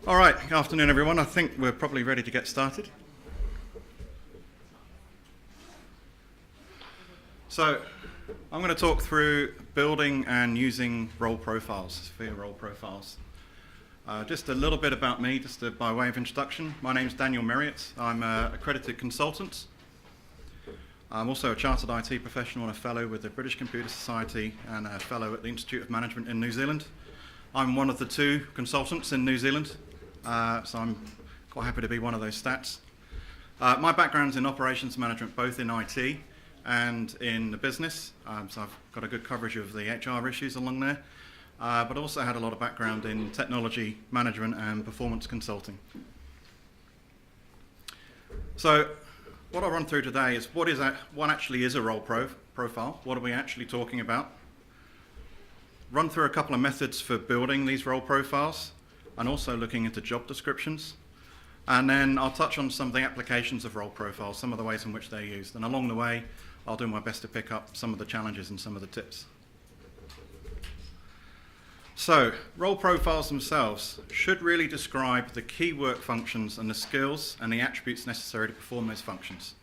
All right, good afternoon everyone. I think we're probably ready to get started. So I'm going to talk through building and using role profiles, SFIA role profiles. Just a little bit about me, by way of introduction. My name's Daniel Merriott. I'm an accredited consultant. I'm also a chartered IT professional and a fellow with the British Computer Society and a fellow at the Institute of Management in New Zealand. I'm one of the two consultants in New Zealand, so I'm quite happy to be one of those stats. My background's in operations management, both in IT and in the business, so I've got a good coverage of the HR issues along there, but also had a lot of background in technology management and performance consulting. So what I'll run through today is what actually is a role profile, what are we actually talking about, run through a couple of methods for building these role profiles and also looking into job descriptions, and then I'll touch on some of the applications of role profiles, some of the ways in which they're used, and along the way I'll do my best to pick up some of the challenges and some of the tips. So, role profiles themselves should really describe the key work functions and the skills and the attributes necessary to perform those functions.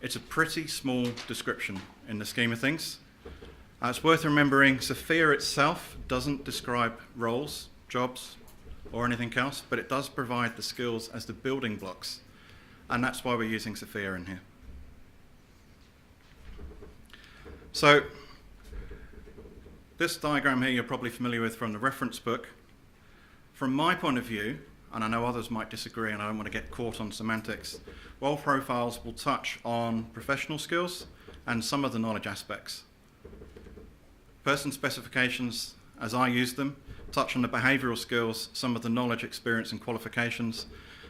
It's a pretty small description in the scheme of things. It's worth remembering SFIA itself doesn't describe roles, jobs, or anything else, but it does provide the skills as the building blocks, and that's why we're using SFIA in here. So, this diagram here you're probably familiar with from the reference book. From my point of view, and I know others might disagree and I don't want to get caught on semantics, role profiles will touch on professional skills and some of the knowledge aspects. Person specifications, as I use them, touch on the behavioural skills, some of the knowledge, experience and qualifications,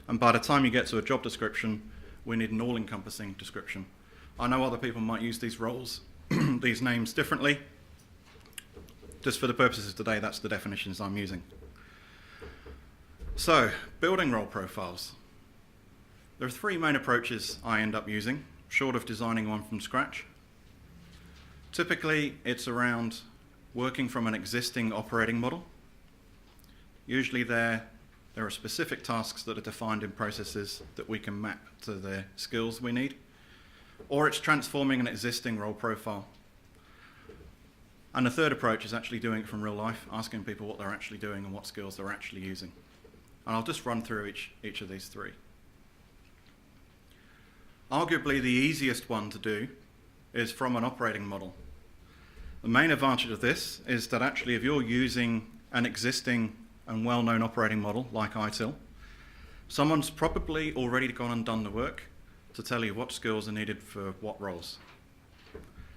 and by the time you get to a job description, we need an all-encompassing description. I know other people might use these roles, these names differently. Just for the purposes of today, that's the definitions I'm using. So, building role profiles. There are three main approaches I end up using, short of designing one from scratch. Typically, it's around working from an existing operating model. Usually there are specific tasks that are defined in processes that we can map to the skills we need. Or it's transforming an existing role profile. And the third approach is actually doing it from real life, asking people what they're actually doing and what skills they're actually using. And I'll just run through each of these three. Arguably the easiest one to do is from an operating model. The main advantage of this is that actually if you're using an existing and well-known operating model like ITIL, someone's probably already gone and done the work to tell you what skills are needed for what roles.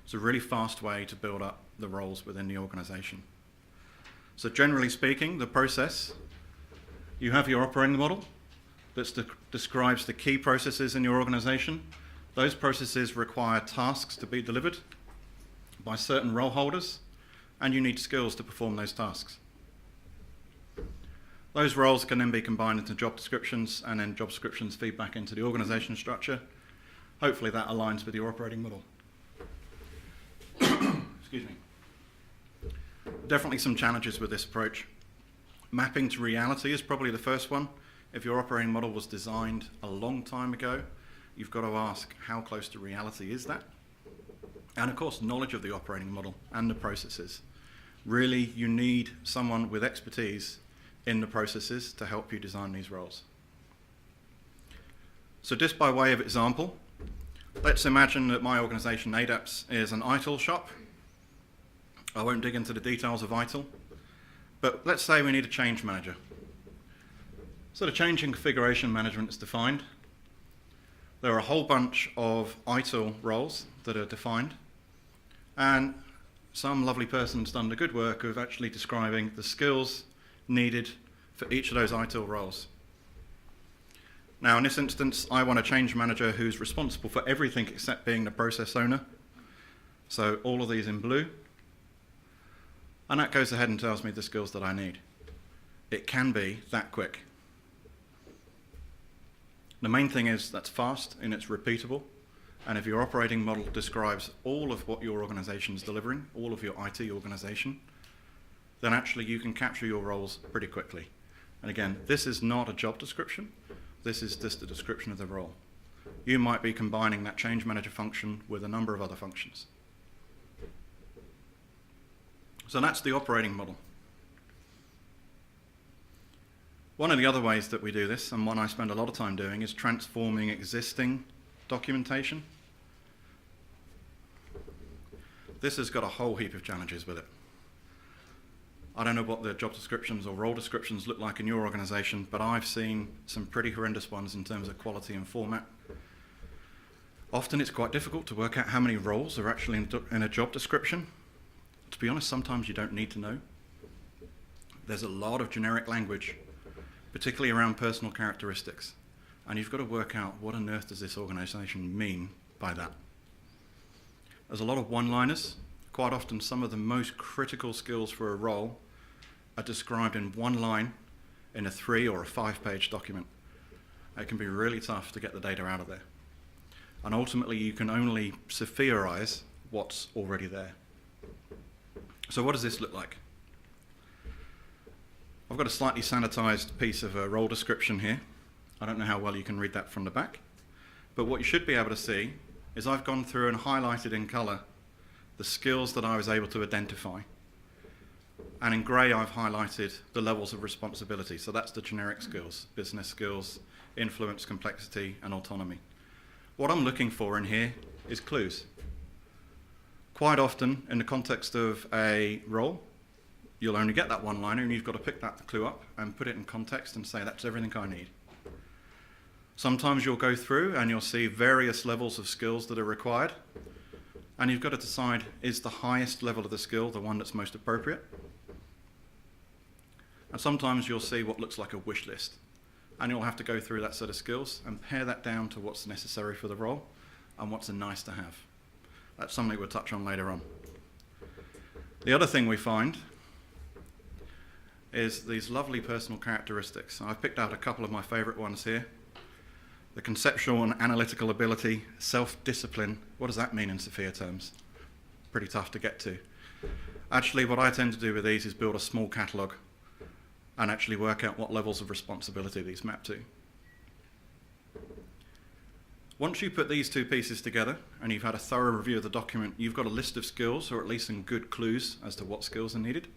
It's a really fast way to build up the roles within the organisation. So generally speaking, the process, you have your operating model that describes the key processes in your organisation. Those processes require tasks to be delivered by certain role holders, and you need skills to perform those tasks. Those roles can then be combined into job descriptions, and then job descriptions feed back into the organisation structure. Hopefully that aligns with your operating model. Excuse me. Definitely some challenges with this approach. Mapping to reality is probably the first one. If your operating model was designed a long time ago, you've got to ask how close to reality is that? And of course, knowledge of the operating model and the processes. Really, you need someone with expertise in the processes to help you design these roles. So just by way of example, let's imagine that my organisation, ADAPS, is an ITIL shop. I won't dig into the details of ITIL, but let's say we need a change manager. So the change and configuration management is defined. There are a whole bunch of ITIL roles that are defined, and some lovely person's done the good work of actually describing the skills needed for each of those ITIL roles. Now in this instance, I want a change manager who's responsible for everything except being the process owner. So all of these in blue. And that goes ahead and tells me the skills that I need. It can be that quick. The main thing is that's fast and it's repeatable. And if your operating model describes all of what your organisation is delivering, all of your IT organisation, then actually you can capture your roles pretty quickly. And again, this is not a job description. This is just a description of the role. You might be combining that change manager function with a number of other functions. So that's the operating model. One of the other ways that we do this, and one I spend a lot of time doing, is transforming existing documentation. This has got a whole heap of challenges with it. I don't know what the job descriptions or role descriptions look like in your organization, but I've seen some pretty horrendous ones in terms of quality and format. Often it's quite difficult to work out how many roles are actually in a job description. To be honest, sometimes you don't need to know. There's a lot of generic language, particularly around personal characteristics, and you've got to work out what on earth does this organization mean by that. There's a lot of one-liners. Quite often some of the most critical skills for a role are described in one line in a 3 or a 5-page document. It can be really tough to get the data out of there. And ultimately you can only SFIA-ize what's already there. So what does this look like? I've got a slightly sanitized piece of a role description here. I don't know how well you can read that from the back, but what you should be able to see is I've gone through and highlighted in color the skills that I was able to identify. And in gray I've highlighted the levels of responsibility. So that's the generic skills, business skills, influence, complexity, and autonomy. What I'm looking for in here is clues. Quite often in the context of a role, you'll only get that one liner and you've got to pick that clue up and put it in context and say that's everything I need. Sometimes you'll go through and you'll see various levels of skills that are required, and you've got to decide, is the highest level of the skill the one that's most appropriate? And sometimes you'll see what looks like a wish list, and you'll have to go through that set of skills and pare that down to what's necessary for the role and what's a nice to have. That's something we'll touch on later on. The other thing we find is these lovely personal characteristics. I've picked out a couple of my favorite ones here. The conceptual and analytical ability, self-discipline. What does that mean in SFIA terms? Pretty tough to get to. Actually, what I tend to do with these is build a small catalogue and actually work out what levels of responsibility these map to. Once you put these two pieces together and you've had a thorough review of the document, you've got a list of skills, or at least some good clues as to what skills are needed.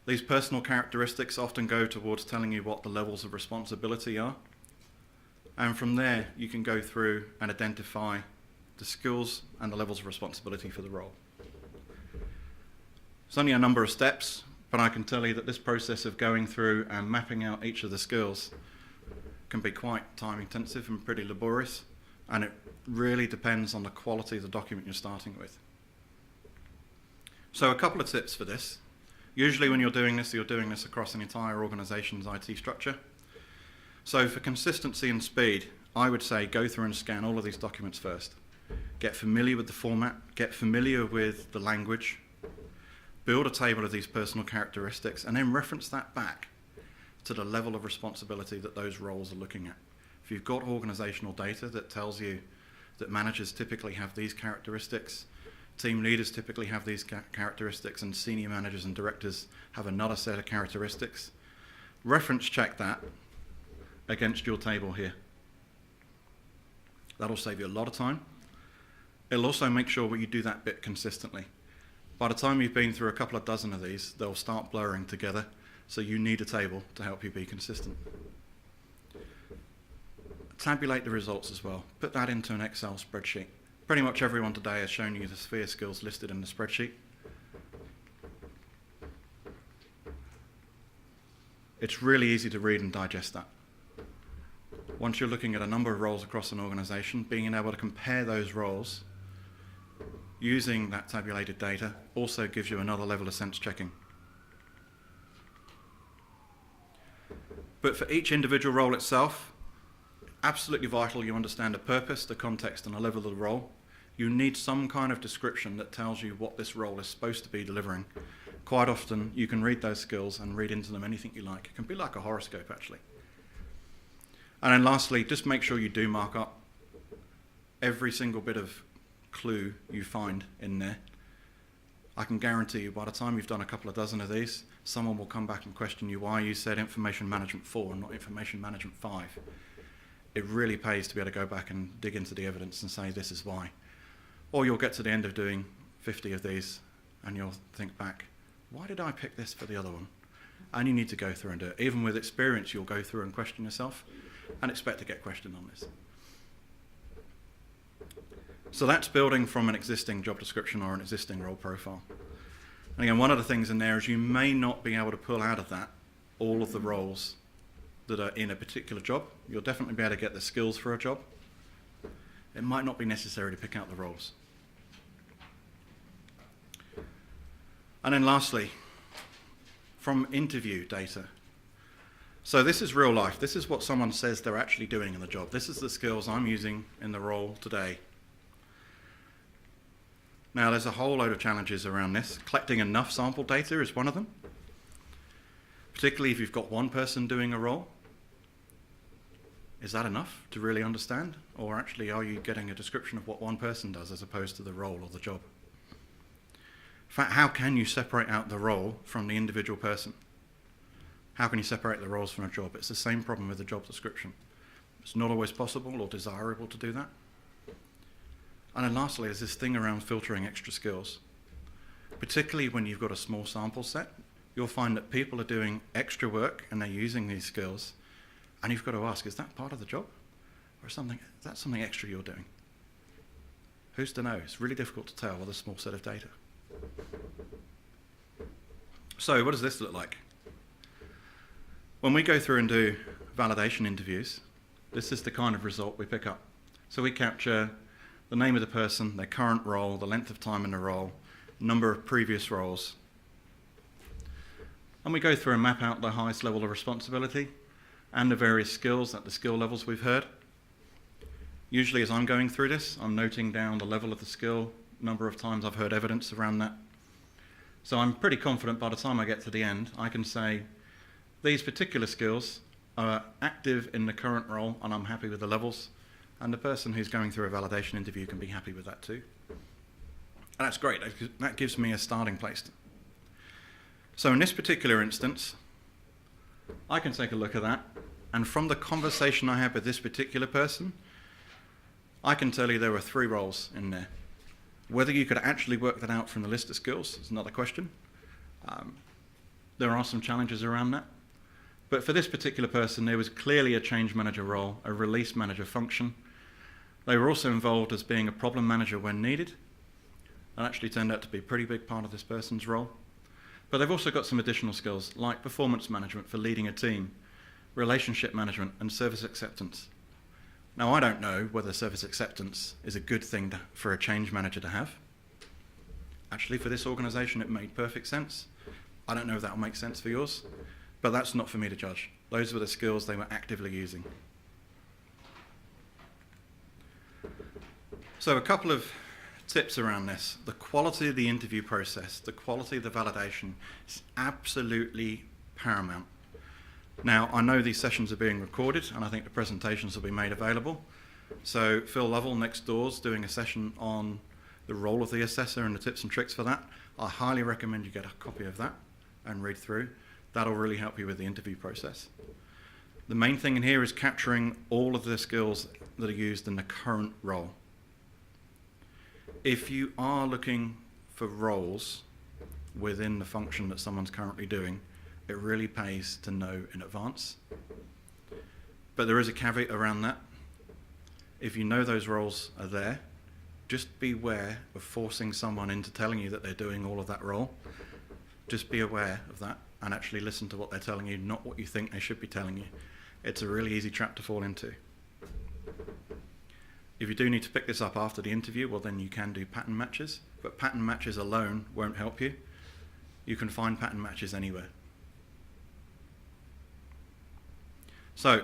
These personal characteristics often go towards telling you what the levels of responsibility are. And from there, you can go through and identify the skills and the levels of responsibility for the role. It's only a number of steps, but I can tell you that this process of going through and mapping out each of the skills can be quite time intensive and pretty laborious, and it really depends on the quality of the document you're starting with. So a couple of tips for this. Usually when you're doing this across an entire organization's IT structure. So for consistency and speed, I would say go through and scan all of these documents first. Get familiar with the format, get familiar with the language, build a table of these personal characteristics, and then reference that back to the level of responsibility that those roles are looking at. If you've got organizational data that tells you that managers typically have these characteristics, team leaders typically have these characteristics, and senior managers and directors have another set of characteristics, reference check that against your table here. That'll save you a lot of time. It'll also make sure that you do that bit consistently. By the time you've been through a couple of dozen of these, they'll start blurring together, so you need a table to help you be consistent. Tabulate the results as well. Put that into an Excel spreadsheet. Pretty much everyone today has shown you the SFIA skills listed in the spreadsheet. It's really easy to read and digest that. Once you're looking at a number of roles across an organization, being able to compare those roles using that tabulated data also gives you another level of sense checking. But for each individual role itself, absolutely vital you understand the purpose, the context, and the level of the role. You need some kind of description that tells you what this role is supposed to be delivering. Quite often you can read those skills and read into them anything you like. It can be like a horoscope actually. And then lastly, just make sure you do mark up every single bit of clue you find in there. I can guarantee you by the time you've done a couple of dozen of these, someone will come back and question you why you said information management 4 and not information management 5. It really pays to be able to go back and dig into the evidence and say this is why. Or you'll get to the end of doing 50 of these and you'll think back, why did I pick this for the other one? And you need to go through and do it. Even with experience, you'll go through and question yourself and expect to get questioned on this. So that's building from an existing job description or an existing role profile. And again, one of the things in there is you may not be able to pull out of that all of the roles that are in a particular job. You'll definitely be able to get the skills for a job. It might not be necessary to pick out the roles. And then lastly, from interview data. So this is real life. This is what someone says they're actually doing in the job. This is the skills I'm using in the role today. Now, there's a whole load of challenges around this. Collecting enough sample data is one of them, particularly if you've got one person doing a role. Is that enough to really understand? Or actually, are you getting a description of what one person does as opposed to the role or the job? In fact, how can you separate out the role from the individual person? How can you separate the roles from a job? It's the same problem with the job description. It's not always possible or desirable to do that. And then lastly, there's this thing around filtering extra skills. Particularly when you've got a small sample set, you'll find that people are doing extra work and they're using these skills, and you've got to ask, is that part of the job? Or is that something extra you're doing? Who's to know? It's really difficult to tell with a small set of data. So what does this look like? When we go through and do validation interviews, this is the kind of result we pick up. So we capture the name of the person, their current role, the length of time in the role, number of previous roles. And we go through and map out the highest level of responsibility and the various skills at the skill levels we've heard. Usually as I'm going through this, I'm noting down the level of the skill, number of times I've heard evidence around that. So I'm pretty confident by the time I get to the end, I can say these particular skills are active in the current role and I'm happy with the levels. And the person who's going through a validation interview can be happy with that too. And that's great. That gives me a starting place. So in this particular instance, I can take a look at that. And from the conversation I had with this particular person, I can tell you there were 3 roles in there. Whether you could actually work that out from the list of skills is another question. There are some challenges around that. But for this particular person, there was clearly a change manager role, a release manager function. They were also involved as being a problem manager when needed. That actually turned out to be a pretty big part of this person's role. But they've also got some additional skills like performance management for leading a team, relationship management, and service acceptance. Now, I don't know whether service acceptance is a good thing for a change manager to have. Actually, for this organization, it made perfect sense. I don't know if that will make sense for yours, but that's not for me to judge. Those were the skills they were actively using. So a couple of tips around this. The quality of the interview process, the quality of the validation is absolutely paramount. Now, I know these sessions are being recorded and I think the presentations will be made available. So Phil Lovell next door's doing a session on the role of the assessor and the tips and tricks for that. I highly recommend you get a copy of that and read through. That'll really help you with the interview process. The main thing in here is capturing all of the skills that are used in the current role. If you are looking for roles within the function that someone's currently doing, it really pays to know in advance. But there is a caveat around that. If you know those roles are there, just beware of forcing someone into telling you that they're doing all of that role. Just be aware of that and actually listen to what they're telling you, not what you think they should be telling you. It's a really easy trap to fall into. If you do need to pick this up after the interview, well then you can do pattern matches, but pattern matches alone won't help you. You can find pattern matches anywhere. So,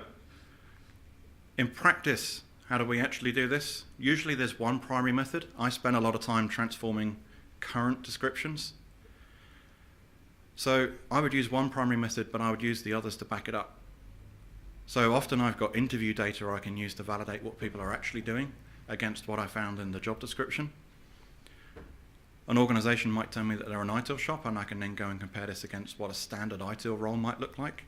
in practice, how do we actually do this? Usually there's one primary method. I spend a lot of time transforming current descriptions. So I would use one primary method, but I would use the others to back it up. So often I've got interview data I can use to validate what people are actually doing against what I found in the job description. An organisation might tell me that they're an ITIL shop, and I can then go and compare this against what a standard ITIL role might look like.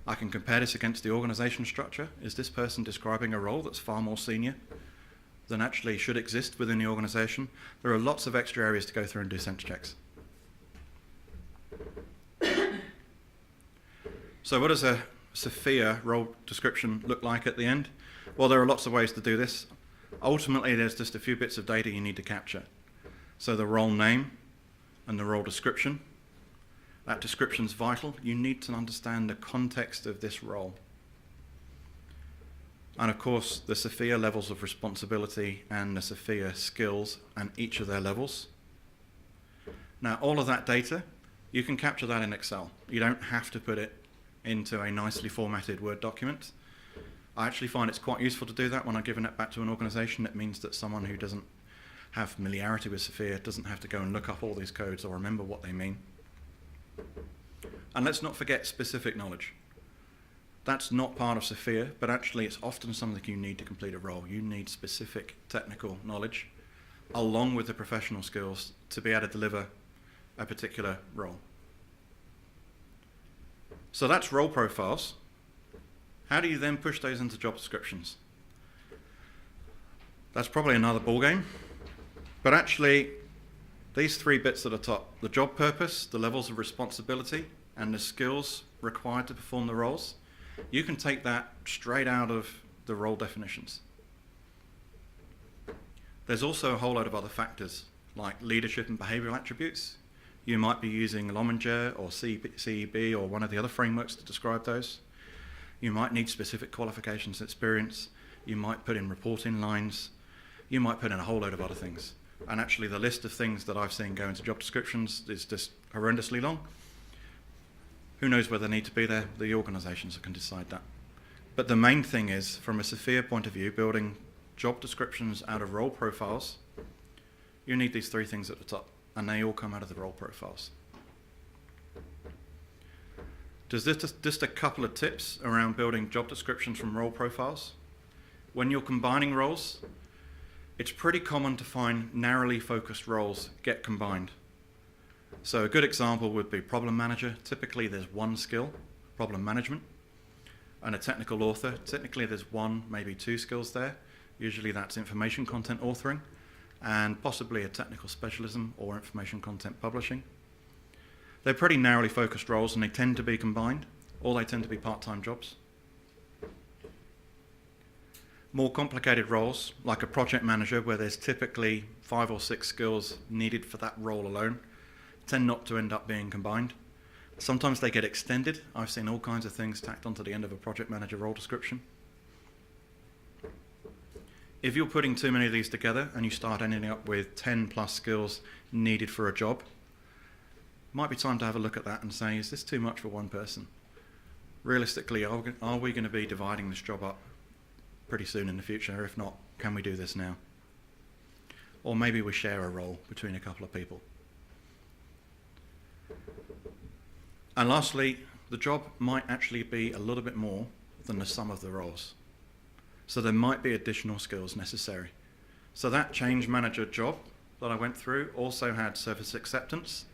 I can compare this against the organisation structure. Is this person describing a role that's far more senior than actually should exist within the organisation? There are lots of extra areas to go through and do sense checks. So what does a SFIA role description look like at the end? Well, there are lots of ways to do this. Ultimately, there's just a few bits of data you need to capture. So the role name and the role description. That description's vital. You need to understand the context of this role. And of course, the SFIA levels of responsibility and the SFIA skills and each of their levels. Now, all of that data, you can capture that in Excel. You don't have to put it into a nicely formatted Word document. I actually find it's quite useful to do that when I'm giving it back to an organisation. It means that someone who doesn't have familiarity with SFIA doesn't have to go and look up all these codes or remember what they mean. And let's not forget specific knowledge. That's not part of SFIA, but actually it's often something you need to complete a role. You need specific technical knowledge along with the professional skills to be able to deliver a particular role. So that's role profiles. How do you then push those into job descriptions? That's probably another ballgame. But actually, these three bits at the top, the job purpose, the levels of responsibility, and the skills required to perform the roles, you can take that straight out of the role definitions. There's also a whole load of other factors, like leadership and behavioural attributes. You might be using Lominger or CEB or one of the other frameworks to describe those. You might need specific qualifications and experience. You might put in reporting lines. You might put in a whole load of other things. And actually the list of things that I've seen go into job descriptions is just horrendously long. Who knows whether they need to be there? The organisations can decide that. But the main thing is, from a SFIA point of view, building job descriptions out of role profiles, you need these three things at the top, and they all come out of the role profiles. Just a couple of tips around building job descriptions from role profiles. When you're combining roles, it's pretty common to find narrowly focused roles get combined. So a good example would be problem manager. Typically there's one skill, problem management, and a technical author. Technically there's one, maybe two skills there. Usually that's information content authoring, and possibly a technical specialism or information content publishing. They're pretty narrowly focused roles, and they tend to be combined, or they tend to be part-time jobs. More complicated roles, like a project manager, where there's typically 5 or 6 skills needed for that role alone, tend not to end up being combined. Sometimes they get extended. I've seen all kinds of things tacked onto the end of a project manager role description. If you're putting too many of these together and you start ending up with 10 plus skills needed for a job, it might be time to have a look at that and say, is this too much for one person? Realistically, are we going to be dividing this job up pretty soon in the future? If not, can we do this now? Or maybe we share a role between a couple of people. And lastly, the job might actually be a little bit more than the sum of the roles. So there might be additional skills necessary. So that change manager job that I went through also had service acceptance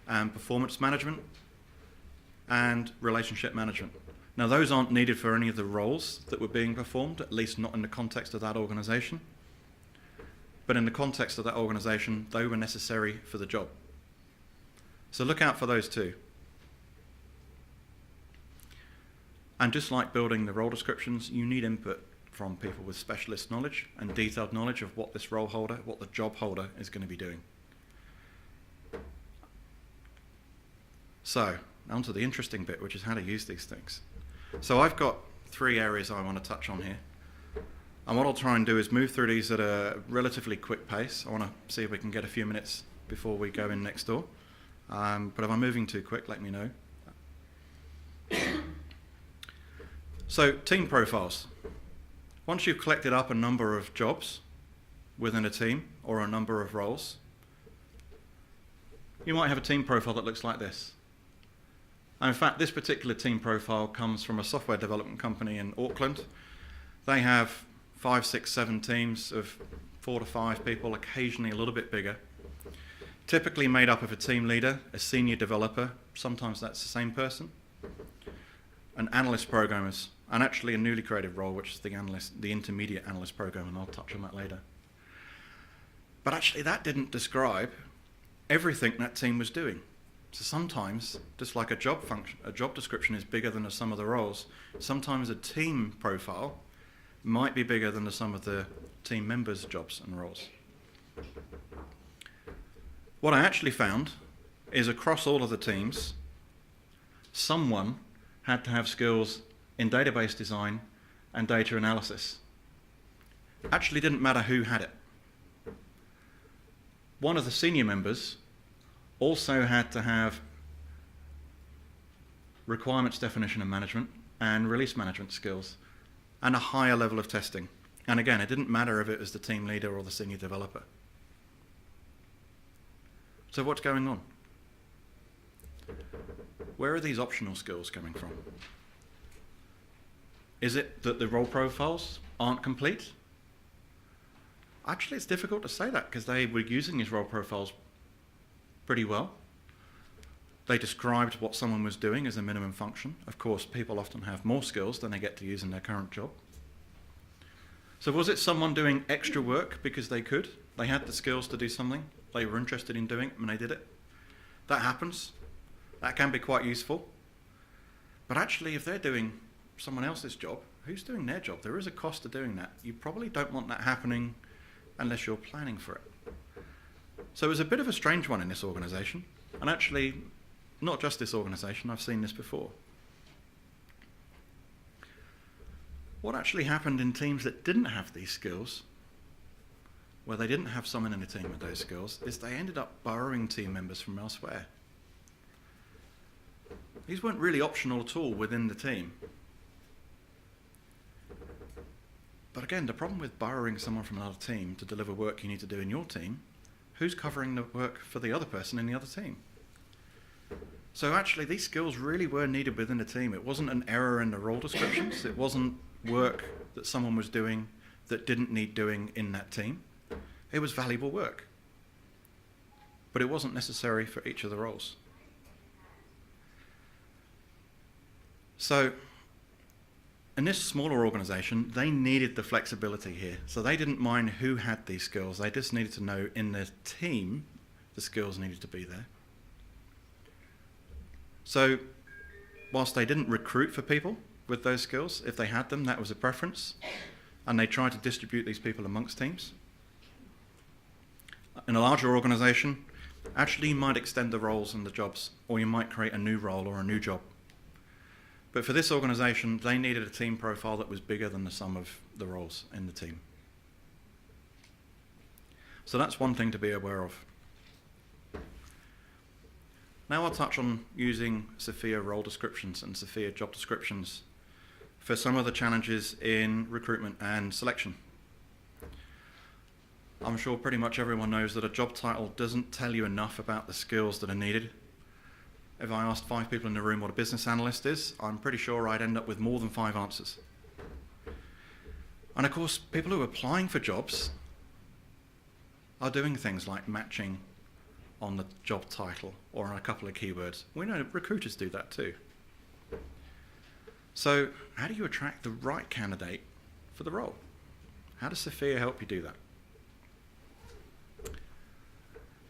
and performance management and relationship management. Now those aren't needed for any of the roles that were being performed, at least not in the context of that organisation. But in the context of that organisation, they were necessary for the job. So look out for those too. And just like building the role descriptions, you need input from people with specialist knowledge and detailed knowledge of what this role holder, what the job holder is going to be doing. So, on to the interesting bit, which is how to use these things. So I've got 3 areas I want to touch on here. And what I'll try and do is move through these at a relatively quick pace. I want to see if we can get a few minutes before we go in next door. But if I'm moving too quick, let me know. So, team profiles. Once you've collected up a number of jobs within a team or a number of roles, you might have a team profile that looks like this. And in fact, this particular team profile comes from a software development company in Auckland. They have 5, 6, 7 teams of 4 to 5 people, occasionally a little bit bigger. typically made up of a team leader, a senior developer, sometimes that's the same person, and analyst programmers, and actually a newly created role, which is the intermediate analyst program, and I'll touch on that later. But actually that didn't describe everything that team was doing. So sometimes, just like a job description is bigger than the sum of the roles, sometimes a team profile might be bigger than the sum of the team members' jobs and roles. What I actually found is across all of the teams, someone had to have skills in database design and data analysis. Actually didn't matter who had it. One of the senior members also had to have requirements definition and management and release management skills and a higher level of testing. And again, it didn't matter if it was the team leader or the senior developer. So what's going on? Where are these optional skills coming from? Is it that the role profiles aren't complete? Actually, it's difficult to say that because they were using these role profiles pretty well. They described what someone was doing as a minimum function. Of course, people often have more skills than they get to use in their current job. So was it someone doing extra work because they could? They had the skills to do something, they were interested in doing it, and they did it? That happens. That can be quite useful. But actually, if they're doing someone else's job, who's doing their job? There is a cost to doing that. You probably don't want that happening unless you're planning for it. So it was a bit of a strange one in this organisation. And actually, not just this organisation, I've seen this before. What actually happened in teams that didn't have these skills, where they didn't have someone in the team with those skills, is they ended up borrowing team members from elsewhere. These weren't really optional at all within the team. But again, the problem with borrowing someone from another team to deliver work you need to do in your team, who's covering the work for the other person in the other team? So actually, these skills really were needed within the team. It wasn't an error in the role descriptions. It wasn't work that someone was doing that didn't need doing in that team. It was valuable work. But it wasn't necessary for each of the roles. So in this smaller organisation, they needed the flexibility here. So they didn't mind who had these skills. They just needed to know in their team the skills needed to be there. So whilst they didn't recruit for people with those skills, if they had them, that was a preference. And they tried to distribute these people amongst teams. In a larger organisation, actually you might extend the roles and the jobs, or you might create a new role or a new job. But for this organisation, they needed a team profile that was bigger than the sum of the roles in the team. So that's one thing to be aware of. Now I'll touch on using SFIA role descriptions and SFIA job descriptions for some of the challenges in recruitment and selection. I'm sure pretty much everyone knows that a job title doesn't tell you enough about the skills that are needed. If I asked 5 people in the room what a business analyst is, I'm pretty sure I'd end up with more than 5 answers. And of course, people who are applying for jobs are doing things like matching on the job title or on a couple of keywords. We know recruiters do that too. So how do you attract the right candidate for the role? How does SFIA help you do that?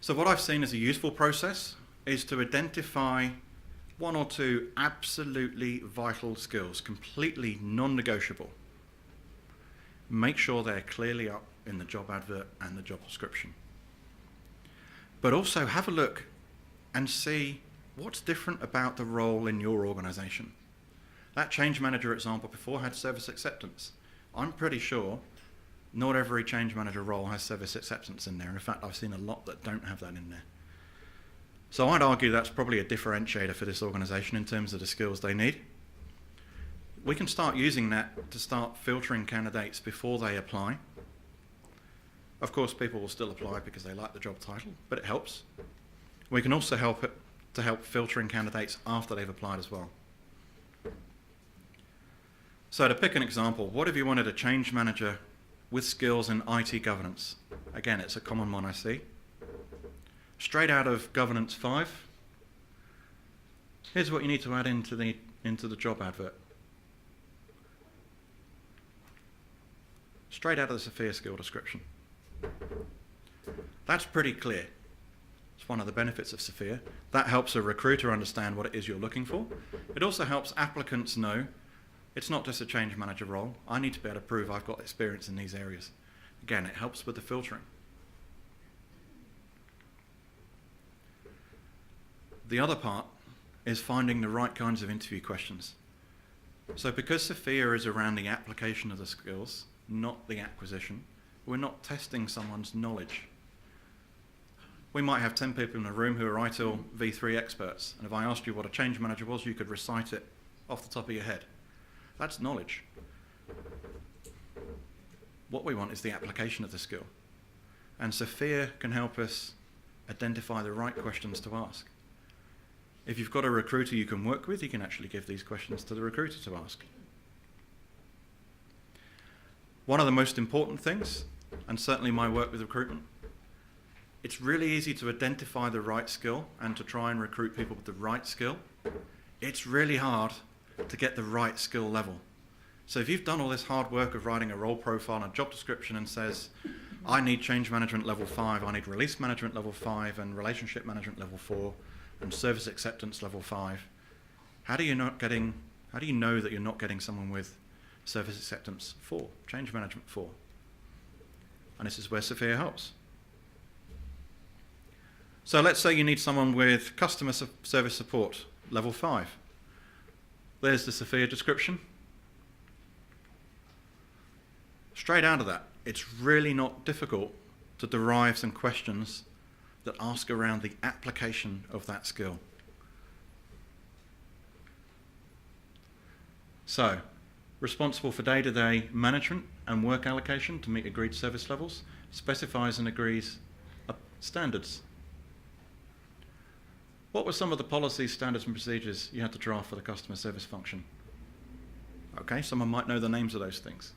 So what I've seen as a useful process is to identify 1 or 2 absolutely vital skills, completely non-negotiable. Make sure they're clearly up in the job advert and the job description. But also have a look and see what's different about the role in your organisation. That change manager example before had service acceptance. I'm pretty sure not every change manager role has service acceptance in there. In fact, I've seen a lot that don't have that in there. So I'd argue that's probably a differentiator for this organisation in terms of the skills they need. We can start using that to start filtering candidates before they apply. Of course, people will still apply because they like the job title, but it helps. We can also help filtering candidates after they've applied as well. So to pick an example, what if you wanted a change manager with skills in IT governance? Again, it's a common one I see. Straight out of Governance 5, here's what you need to add into the job advert. Straight out of the SFIA skill description. That's pretty clear. It's one of the benefits of SFIA. That helps a recruiter understand what it is you're looking for. It also helps applicants know it's not just a change manager role. I need to be able to prove I've got experience in these areas. Again, it helps with the filtering. The other part is finding the right kinds of interview questions. So because SFIA is around the application of the skills, not the acquisition, we're not testing someone's knowledge. We might have 10 people in a room who are ITIL V3 experts, and if I asked you what a change manager was, you could recite it off the top of your head. That's knowledge. What we want is the application of the skill. And SFIA can help us identify the right questions to ask. If you've got a recruiter you can work with, you can actually give these questions to the recruiter to ask. One of the most important things, and certainly my work with recruitment, it's really easy to identify the right skill and to try and recruit people with the right skill. It's really hard to get the right skill level. So if you've done all this hard work of writing a role profile and a job description and says, I need change management level 5, I need release management level 5 and relationship management level 4 and service acceptance level 5, how do you know that you're not getting someone with service acceptance 4, change management 4? And this is where SFIA helps. So let's say you need someone with customer service support level 5. There's the SFIA description. Straight out of that, it's really not difficult to derive some questions that ask around the application of that skill. So, responsible for day-to-day management and work allocation to meet agreed service levels, specifies and agrees standards. What were some of the policies, standards and procedures you had to draft for the customer service function? Okay, someone might know the names of those things.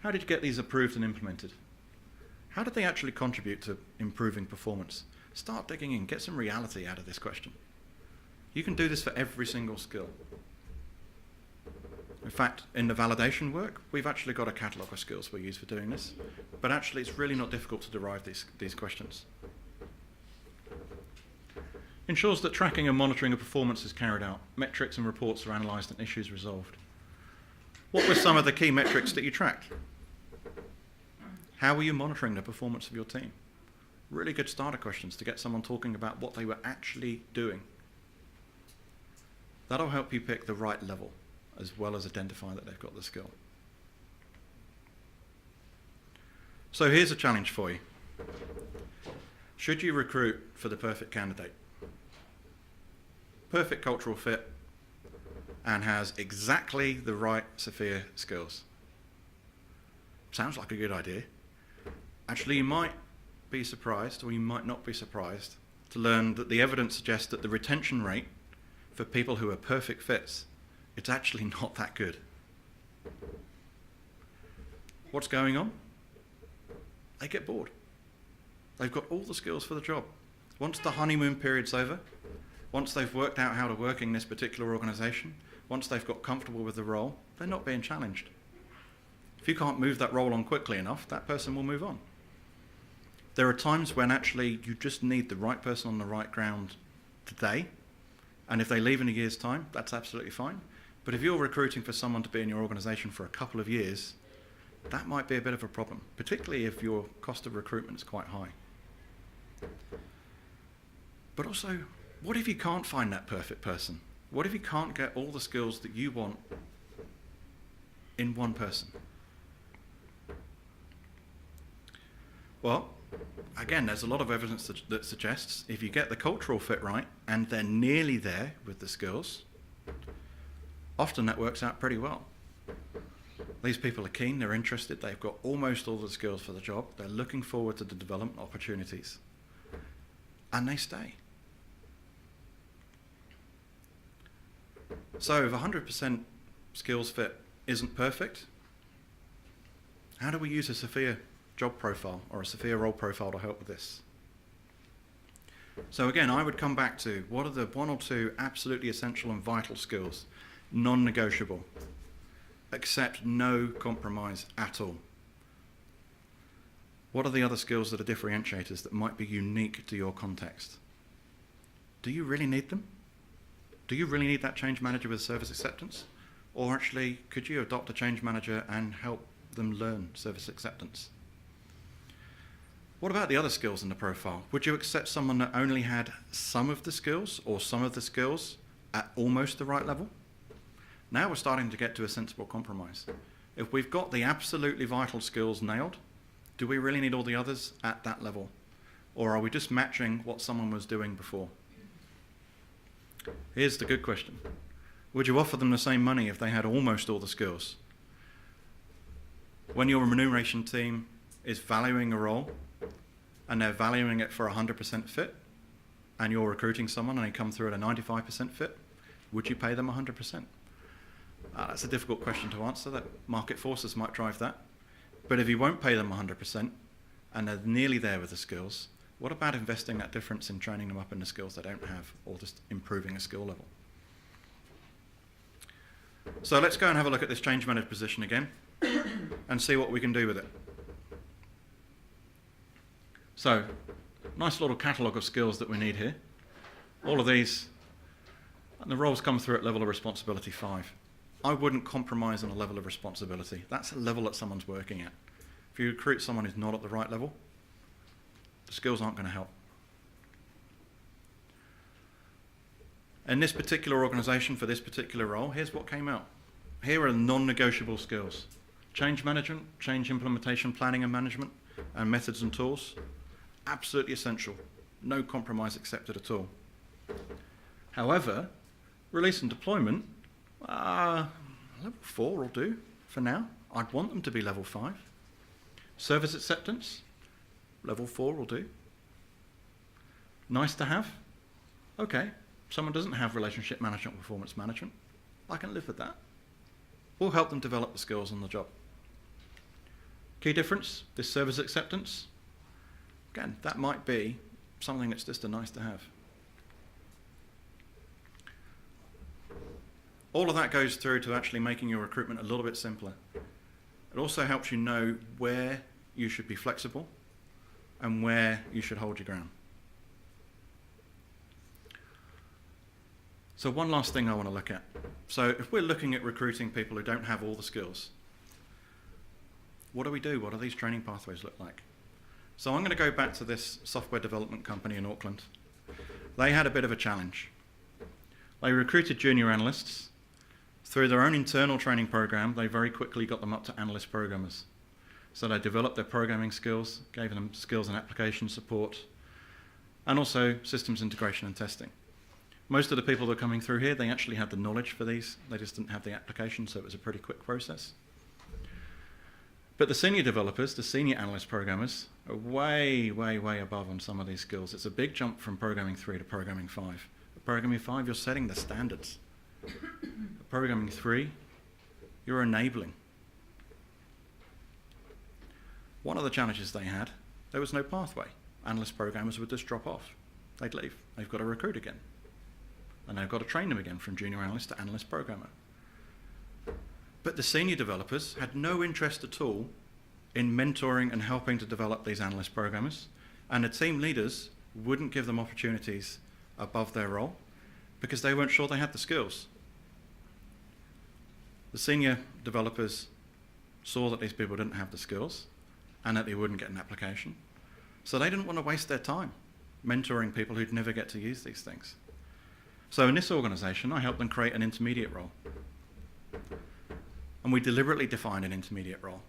How did you get these approved and implemented? How did they actually contribute to improving performance? Start digging in, get some reality out of this question. You can do this for every single skill. In fact, in the validation work, we've actually got a catalogue of skills we use for doing this, but actually it's really not difficult to derive these questions. Ensures that tracking and monitoring of performance is carried out. Metrics and reports are analysed and issues resolved. What were some of the key metrics that you tracked? How were you monitoring the performance of your team? Really good starter questions to get someone talking about what they were actually doing. That'll help you pick the right level, as well as identify that they've got the skill. So here's a challenge for you. Should you recruit for the perfect candidate? Perfect cultural fit and has exactly the right SFIA skills. Sounds like a good idea. Actually, you might be surprised, or you might not be surprised, to learn that the evidence suggests that the retention rate for people who are perfect fits, it's actually not that good. What's going on? They get bored. They've got all the skills for the job. Once the honeymoon period's over, once they've worked out how to work in this particular organisation, once they've got comfortable with the role, they're not being challenged. If you can't move that role on quickly enough, that person will move on. There are times when actually you just need the right person on the right ground today, and if they leave in a year's time, that's absolutely fine. But if you're recruiting for someone to be in your organisation for a couple of years, that might be a bit of a problem, particularly if your cost of recruitment is quite high. But also, what if you can't find that perfect person? What if you can't get all the skills that you want in one person? Well, again, there's a lot of evidence that suggests if you get the cultural fit right and they're nearly there with the skills, often that works out pretty well. These people are keen, they're interested, they've got almost all the skills for the job, they're looking forward to the development opportunities, and they stay. So if 100% skills fit isn't perfect, how do we use a SFIA job profile or a SFIA role profile to help with this? So again, I would come back to what are the 1 or 2 absolutely essential and vital skills, non-negotiable, accept no compromise at all. What are the other skills that are differentiators that might be unique to your context? Do you really need them? Do you really need that change manager with service acceptance? Or actually, could you adopt a change manager and help them learn service acceptance? What about the other skills in the profile? Would you accept someone that only had some of the skills or some of the skills at almost the right level? Now we're starting to get to a sensible compromise. If we've got the absolutely vital skills nailed, do we really need all the others at that level? Or are we just matching what someone was doing before? Here's the good question. Would you offer them the same money if they had almost all the skills? When your remuneration team is valuing a role and they're valuing it for 100% fit, and you're recruiting someone and they come through at a 95% fit, would you pay them 100%? That's a difficult question to answer. That market forces might drive that. But if you won't pay them 100% and they're nearly there with the skills, what about investing that difference in training them up in the skills they don't have, or just improving a skill level? So let's go and have a look at this change manager position again and see what we can do with it. So, nice little catalogue of skills that we need here. All of these, and the roles come through at level of responsibility 5. I wouldn't compromise on a level of responsibility. That's a level that someone's working at. If you recruit someone who's not at the right level, the skills aren't going to help. In this particular organisation, for this particular role, here's what came out. Here are non-negotiable skills. Change management, change implementation, planning and management, and methods and tools. Absolutely essential. No compromise accepted at all. However, release and deployment, level 4 will do for now. I'd want them to be level 5. Service acceptance, level 4 will do. Nice to have. Okay, someone doesn't have relationship management, performance management. I can live with that. We'll help them develop the skills on the job. Key difference, this service acceptance. Again, that might be something that's just a nice to have. All of that goes through to actually making your recruitment a little bit simpler. It also helps you know where you should be flexible and where you should hold your ground. So one last thing I want to look at. So if we're looking at recruiting people who don't have all the skills, what do we do? What do these training pathways look like? So I'm going to go back to this software development company in Auckland. They had a bit of a challenge. They recruited junior analysts. Through their own internal training program, they very quickly got them up to analyst programmers. So they developed their programming skills, gave them skills in application support, and also systems integration and testing. Most of the people that are coming through here, they actually had the knowledge for these. They just didn't have the application, so it was a pretty quick process. But the senior developers, the senior analyst programmers, are way, way, way above on some of these skills. It's a big jump from programming 3 to programming 5. At programming 5, you're setting the standards. At programming 3, you're enabling. One of the challenges they had, there was no pathway. Analyst programmers would just drop off. They'd leave. They've got to recruit again. And they've got to train them again from junior analyst to analyst programmer. But the senior developers had no interest at all in mentoring and helping to develop these analyst programmers, and the team leaders wouldn't give them opportunities above their role because they weren't sure they had the skills. The senior developers saw that these people didn't have the skills and that they wouldn't get an application, so they didn't want to waste their time mentoring people who'd never get to use these things. So in this organisation, I helped them create an intermediate role. And we deliberately defined an intermediate role.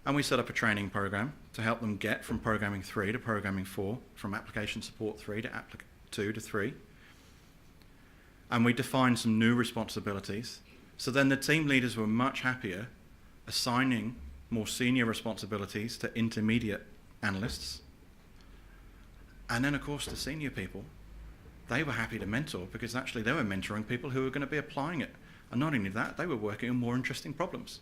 And we set up a training program to help them get from programming 3 to programming 4, from application support 3 to 2 to 3. And we defined some new responsibilities. So then the team leaders were much happier assigning more senior responsibilities to intermediate analysts. And then, of course, the senior people, they were happy to mentor because actually they were mentoring people who were going to be applying it. And not only that, they were working on more interesting problems.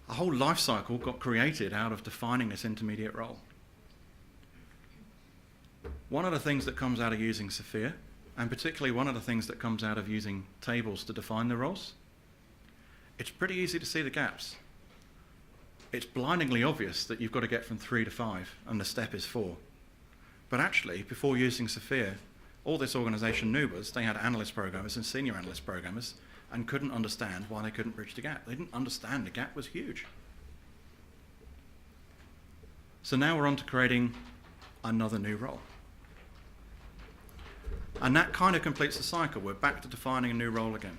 A whole life cycle got created out of defining this intermediate role. One of the things that comes out of using SFIA, and particularly one of the things that comes out of using tables to define the roles, it's pretty easy to see the gaps. It's blindingly obvious that you've got to get from 3 to 5 and the step is 4. But actually, before using SFIA, all this organisation knew was they had analyst programmers and senior analyst programmers and couldn't understand why they couldn't bridge the gap. They didn't understand the gap was huge. So now we're on to creating another new role. And that kind of completes the cycle. We're back to defining a new role again.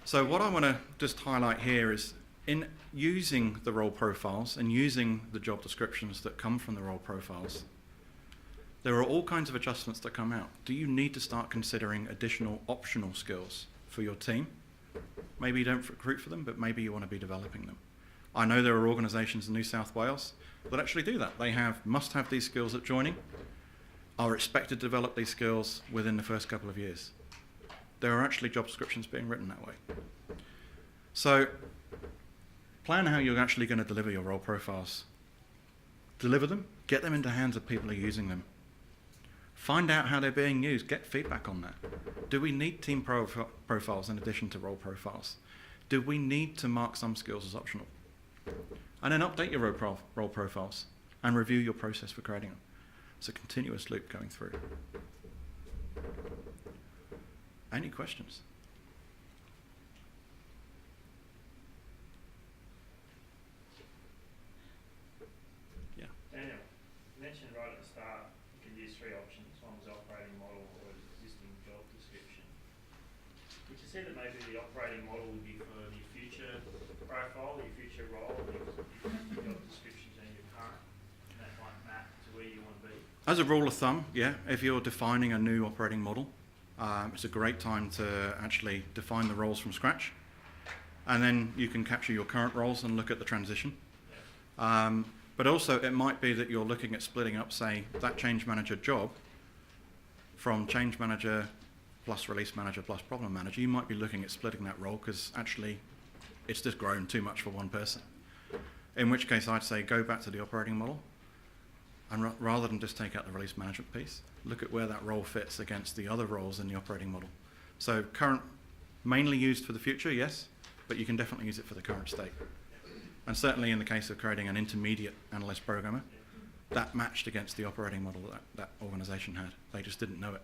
So what I want to just highlight here is in using the role profiles and using the job descriptions that come from the role profiles, there are all kinds of adjustments that come out. Do you need to start considering additional optional skills for your team? Maybe you don't recruit for them, but maybe you want to be developing them. I know there are organisations in New South Wales that actually do that. They must have these skills at joining, are expected to develop these skills within the first couple of years. There are actually job descriptions being written that way. So plan how you're actually going to deliver your role profiles. Deliver them, get them into the hands of people who are using them. Find out how they're being used, get feedback on that. Do we need team profiles in addition to role profiles? Do we need to mark some skills as optional? And then update your role profiles and review your process for creating them. It's a continuous loop going through. Any questions? Yeah. Daniel, you mentioned right at the start you can use 3 options. One was operating model or existing job description. Would you say that maybe the operating model would be for your future profile, your future role, your job descriptions and your current, and that might map to where you want to be? As a rule of thumb, yeah, if you're defining a new operating model, it's a great time to actually define the roles from scratch. And then you can capture your current roles and look at the transition. But also it might be that you're looking at splitting up, say, that change manager job from change manager plus release manager plus problem manager. You might be looking at splitting that role because actually it's just grown too much for one person. In which case I'd say go back to the operating model and rather than just take out the release management piece, look at where that role fits against the other roles in the operating model. So current, mainly used for the future, yes, but you can definitely use it for the current state. And certainly in the case of creating an intermediate analyst programmer, that matched against the operating model that organisation had. They just didn't know it.